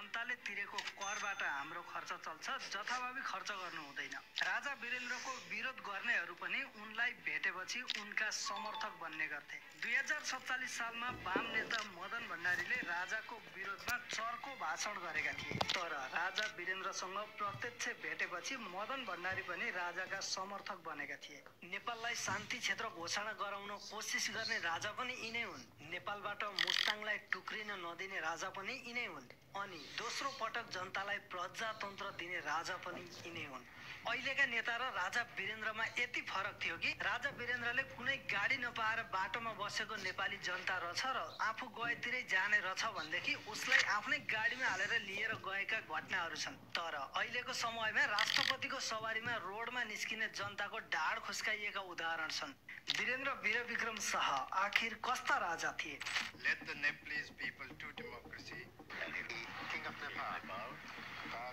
जनताले तिरेको करबाट हाम्रो खर्च चल्छ, जथाभावी खर्च गर्नु हुँदैन। राजा वीरेन्द्रको विरोध गर्नेहरू पनि उनलाई भेटेपछि उनका समर्थक बन्ने गर्थे। 2047 सालमा वाम नेता मदन भण्डारीले राजाको विरोधमा चर्को भाषण गरेका थिए। तर राजा वीरेन्द्रसँग प्रत्यक्ष भेटेपछि मदन भण्डारी पनि राजाका समर्थक बनेका थिए। नेपाललाई शान्ति क्षेत्र घोषणा गराउन कोसिस गर्ने राजा पनि यिनै हुन्। नेपालबाट मुस्ताङलाई टुक्रिन नदिने राजा पनि यिनै हुन्। अनि दोस्रो पटक जनतालाई प्रजातन्त्र दिने राजा पनि यिनै हुन्। अहिलेका नेता र राजा वीरेन्द्रमा यति फरक थियो कि राजा वीरेन्द्रले कुनै गाडी नपाएर बाटोमा बसेको नेपाली जनता रहेछ र आफू गएतिरै जाने रहेछ भनेदेखि उसलाई आफ्नै गाडीमा हालेर लिएर गएका घटनाहरू छन्। तर अहिलेको समयमा राष्ट्रपतिको सवारीमा रोडमा निस्किने जनताको ढाड खुस्काइएका उदाहरण छन्। वीरेन्द्र वीरविक्रम शाह आखिर कस्ता राजा थिए? Let the Nepalese people to democracy. And the king of Nepal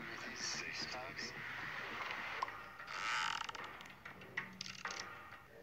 with his staffs.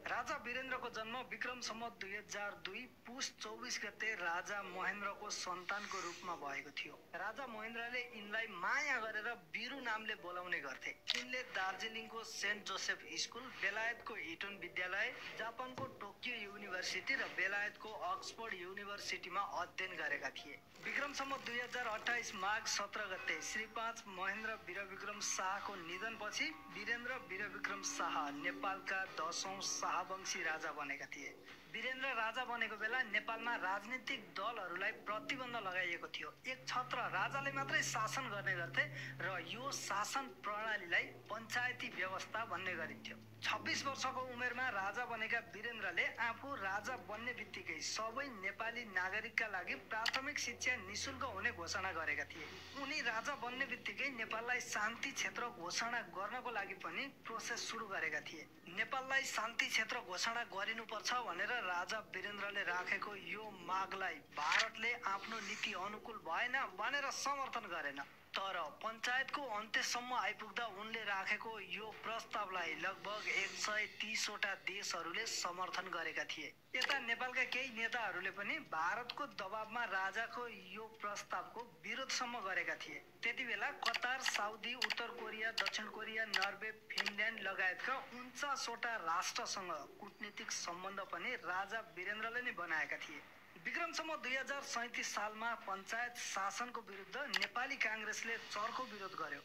राजा वीरेन्द्रको जन्म विक्रम सम्वत 2002 पुष 24 गते राजा महेन्द्रको सन्तानको रूपमा भएको थियो। राजा महेन्द्रले यिनलाई माया गरेर वीरू नामले बोलाउने गर्थे। यिनले दार्जिलिङको सेन्ट जोसेफ स्कुल, बेलायतको इटन विद्यालय, जापानको टोकियो युनिभर्सिटी र बेलायतको अक्सफोर्ड युनिभर्सिटीमा अध्ययन गरेका थिए। विक्रम सम्वत 2028 माघ 17 गते श्री 5 महेन्द्र वीरविक्रम शाहको निधनपछि वीरेन्द्र वीरविक्रम शाह नेपालका 10औं शाहवंशी राजा बनेका थिए। वीरेन्द्र राजा बनेको बेला नेपालमा राजनीतिक दलहरूलाई प्रतिबन्ध लगाइएको थियो। एक छत्र राजाले मात्रै शासन गर्ने गर्थे र यो शासन प्रणालीलाई पञ्चायती व्यवस्था भन्ने गरिन्थ्यो। 26 वर्षको उमेरमा राजा बनेका वीरेन्द्रले आफू राजा बन्ने बित्तिकै सबै नेपाली नागरिकका लागि प्राथमिक शिक्षा निशुल्क हुने घोषणा गरेका थिए। उनी राजा बन्ने बित्तिकै नेपाललाई शान्ति क्षेत्र घोषणा गर्नको लागि पनि प्रोसेस सुरु गरेका थिए। नेपाललाई शान्ति क्षेत्र घोषणा गरिनुपर्छ भनेर राजा वीरेन्द्रले राखेको यो मागलाई भारतले आफ्नो नीति अनुकूल भएन भनेर समर्थन गरेन। तर पञ्चायतको अन्त्यसम्म आइपुग्दा उनले राखेको यो प्रस्तावलाई लगभग 130 वटा देशहरूले समर्थन गरेका थिए। यता नेपालका केही नेताहरूले पनि भारतको दबावमा राजाको यो प्रस्तावको विरोधसम्म गरेका थिए। त्यति बेला कतार, साउदी, उत्तर कोरिया, दक्षिण कोरिया, नर्वे, फिनल्यान्ड लगायतका 49 वटा राष्ट्रसँग कूटनीतिक सम्बन्ध पनि राजा वीरेन्द्रले नै बनाएका थिए। विक्रम सम्वत 2037 सालमा पञ्चायत शासनको विरुद्ध नेपाली काङ्ग्रेसले चर्को विरोध गर्यो।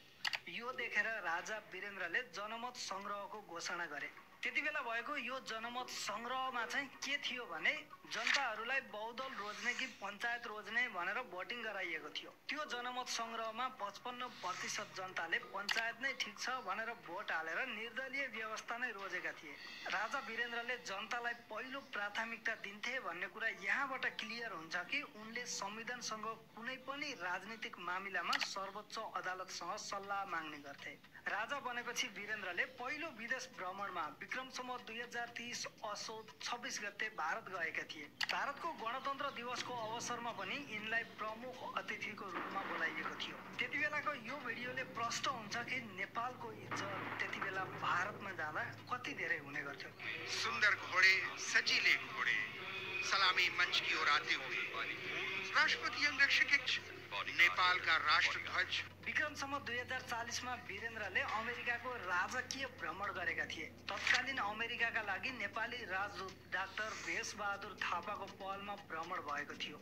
यो देखेर राजा वीरेन्द्रले जनमत संग्रहको घोषणा गरे। त्यति बेला भएको यो जनमत संग्रहमा चाहिँ के थियो भने जनताहरूलाई बहुदल रोज्ने कि पञ्चायत रोज्ने भनेर भोटिङ गराइएको थियो। त्यो जनमत संग्रहमा 55% जनताले पञ्चायत नै ठिक छ भनेर भोट हालेर निर्दलीय व्यवस्था नै रोजेका थिए। राजा वीरेन्द्रले जनतालाई पहिलो प्राथमिकता दिन्थे भन्ने कुरा यहाँबाट क्लियर हुन्छ कि उनले संविधानसँग कुनै पनि राजनीतिक मामिलामा सर्वोच्च अदालतसँग सल्लाह माग्ने गर्थे। राजा बनेपछि वीरेन्द्रले पहिलो विदेश भ्रमणमा विक्रम सम्वत 2030 असोज 26 गते भारत गएका थिए। भारतको गणतन्त्र दिवसको अवसरमा पनि यिनलाई प्रमुख अतिथिको रूपमा बोलाइएको थियो। त्यति बेलाको यो भिडियोले प्रष्ट हुन्छ कि नेपालको इज्जत त्यति बेला भारतमा जाँदा कति धेरै हुने गर्थ्यो। सुन्दर घोडे, सजिले घोडे सलामी मंच की ओर आते हुए राष्ट्रपति अंगरक्षक नेपालका राष्ट्रध्वज। विक्रम सम्वत 2040 मा वीरेन्द्रले अमेरिकाको राजकीय भ्रमण गरेका थिए। तत्कालीन अमेरिकाका लागि नेपाली राजदूत डाक्टर भेषबहादुर थापाको पहलमा भ्रमण भएको थियो।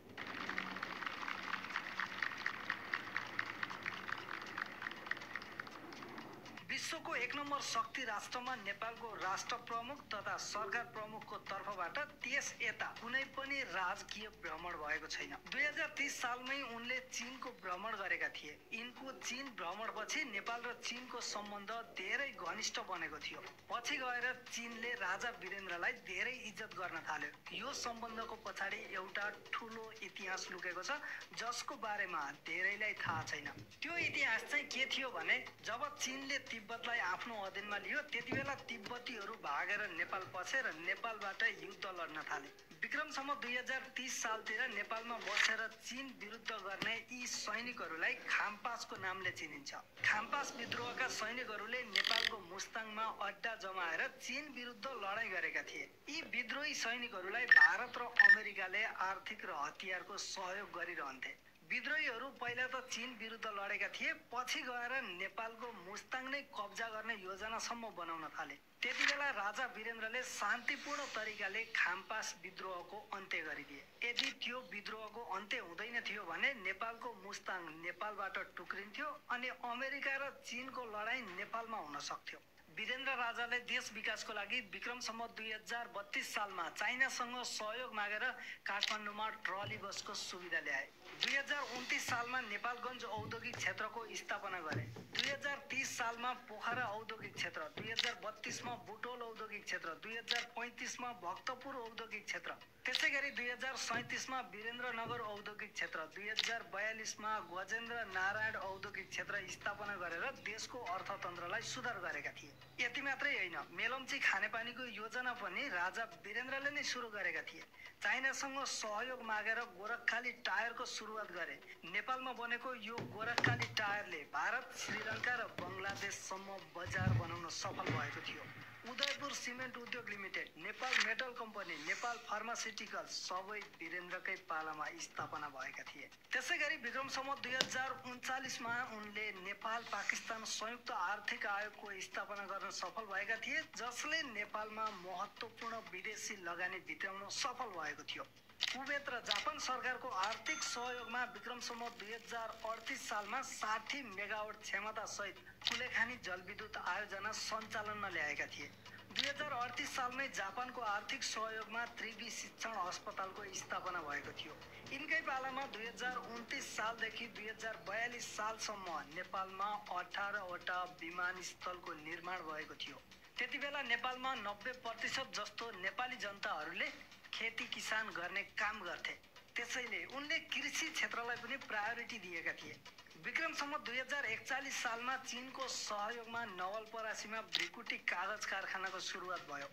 विश्वको 1 नम्बर शक्ति राष्ट्रमा नेपालको राष्ट्र प्रमुख तथा सरकार प्रमुखको तर्फबाट त्यस यता कुनै पनि राजकीय भ्रमण भएको छैन। 2030 सालमै उनले चीनको भ्रमण गरेका थिए। यिनको चीन भ्रमणपछि नेपाल र चीनको सम्बन्ध धेरै घनिष्ठ बनेको थियो। पछि गएर चीनले राजा वीरेन्द्रलाई धेरै इज्जत गर्न थाल्यो। यो सम्बन्धको पछाडि एउटा ठूलो इतिहास लुकेको छ जसको बारेमा धेरैलाई थाहा छैन। त्यो इतिहास चाहिँ के थियो भने जब चीनले तिब्बतलाई आफ्नो अधीनमा लियो त्यति बेला तिब्बतीहरू भागेर नेपाल पसे र नेपालबाट युद्ध लड्न थाले। विक्रम सम्वत 2030 सालतिर नेपालमा बसेर चीन विरुद्ध गर्ने यी सैनिकहरूलाई खामपासको नामले चिनिन्छ। खामपास विद्रोहका सैनिकहरूले नेपालको मुस्ताङमा अड्डा जमाएर चीन विरुद्ध लडाईँ गरेका थिए। यी विद्रोही सैनिकहरूलाई भारत र अमेरिकाले आर्थिक र हतियारको सहयोग गरिरहन्थे। विद्रोहीहरू पहिला त चीन विरुद्ध लडेका थिए, पछि गएर नेपालको मुस्ताङ नै कब्जा गर्ने योजनासम्म बनाउन थाले। त्यतिबेला राजा वीरेन्द्रले शान्तिपूर्ण तरिकाले खामपास विद्रोहको अन्त्य गरिदिए। यदि त्यो विद्रोहको अन्त्य हुँदैन थियो भने नेपालको मुस्ताङ नेपालबाट टुक्रिन्थ्यो अनि अमेरिका र चीनको लडाईँ नेपालमा हुन सक्थ्यो। वीरेन्द्र राजाले देश विकासको लागि विक्रम सम्वत 2032 सालमा चाइनासँग सहयोग मागेर काठमाडौँमा ट्रली बसको सुविधा ल्याए। 2029 सालमा नेपालगञ्ज औद्योगिक क्षेत्रको स्थापना गरे। 2030 सालमा पोखरा औद्योगिक क्षेत्र, 2032 मा बुटोल औद्योगिक क्षेत्र, 2035 मा भक्तपुर औद्योगिक क्षेत्र, त्यसैगरी 2037 मा वीरेन्द्रनगर औद्योगिक क्षेत्र, 2042 मा गजेन्द्र नारायण औद्योगिक क्षेत्र स्थापना गरेर देशको अर्थतन्त्रलाई सुधार गरेका थिए। यति मात्रै होइन, मेलम्ची खानेपानीको योजना पनि राजा वीरेन्द्रले नै सुरु गरेका थिए। चाइनासँग सहयोग मागेर गोरखखाली टायरको सुरुवात गरे। नेपालमा बनेको यो गोरखखाली टायरले भारत, श्रीलङ्का र बङ्गलादेशसम्म बजार बनाउन सफल भएको थियो। उदयपुर सिमेन्ट उद्योग limited, Nepal metal company, Nepal pharmaceuticals सबै वीरेन्द्रकै पालामा स्थापना भएका थिए। त्यसैगरी विक्रम सम्वत 2039 मा उनले नेपाल पाकिस्तान संयुक्त आर्थिक आयोगको स्थापना गर्न सफल भएका थिए, जसले नेपालमा महत्त्वपूर्ण विदेशी लगानी भित्राउन सफल भएको थियो। कुवेत र जापान सरकारको आर्थिक सहयोगमा विक्रम सम्वत 2038 सालमा 60 मेगावाट क्षमता सहित कुलेखानी जलविद्युत आयोजना सञ्चालनमा ल्याएका थिए। 2038 सालमै जापानको आर्थिक सहयोगमा त्रिवी शिक्षण अस्पतालको स्थापना भएको थियो। यिनकै पालामा 2029 सालदेखि 2042 सालसम्म नेपालमा 18वटा विमानस्थलको निर्माण भएको थियो। त्यतिबेला नेपालमा 90% जस्तो नेपाली जनताहरूले खेती किसान गर्ने काम गर्थे। त्यसैले उनले कृषि क्षेत्रलाई पनि प्रायोरिटी दिएका थिए। विक्रम सम्वत 2041 सालमा चीनको सहयोगमा नवलपरासीमा भ्रिकुटी कागज कारखानाको सुरुवात भयो।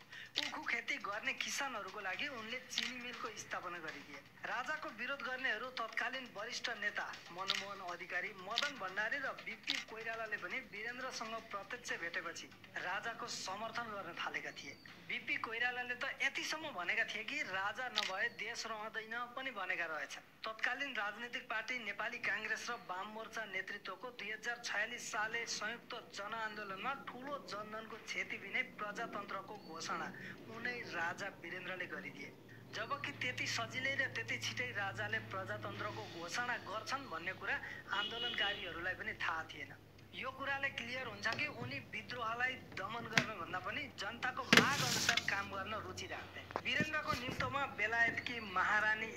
उखु खेती गर्ने किसानहरूको लागि उनले चिनी मिलको स्थापना गरिदिए। राजाको विरोध गर्नेहरू तत्कालीन वरिष्ठ नेता मनमोहन अधिकारी, मदन भण्डारी र बीपी कोइरालाले पनि वीरेन्द्रसँग प्रत्यक्ष भेटेपछि राजाको समर्थन गर्न थालेका थिए। बीपी कोइरालाले त यतिसम्म भनेका थिए कि राजा नभए देश रहँदैन पनि भनेका रहेछन्। तत्कालीन राजनीतिक पार्टी नेपाली काङ्ग्रेस र वाम मोर्चा नेतृत्वको 2046 साले संयुक्त जनआन्दोलनमा ठूलो जनधनको क्षति बिनै प्रजातन्त्रको घोषणा उनै राजा वीरेन्द्रले गरिदिए। जबकि त्यति सजिलै र त्यति छिटै राजाले प्रजातन्त्रको घोषणा गर्छन् भन्ने कुरा आन्दोलनकारीहरूलाई पनि थाहा थिएन। यो कुराले क्लियर हुन्छ कि उनी विद्रोहलाई दमन गर्न भन्दा पनि जनताको माग अनुसार काम गर्न रुचि राख्थे। वीरेन्द्रको निम्तोमा बेलायतकी महारानी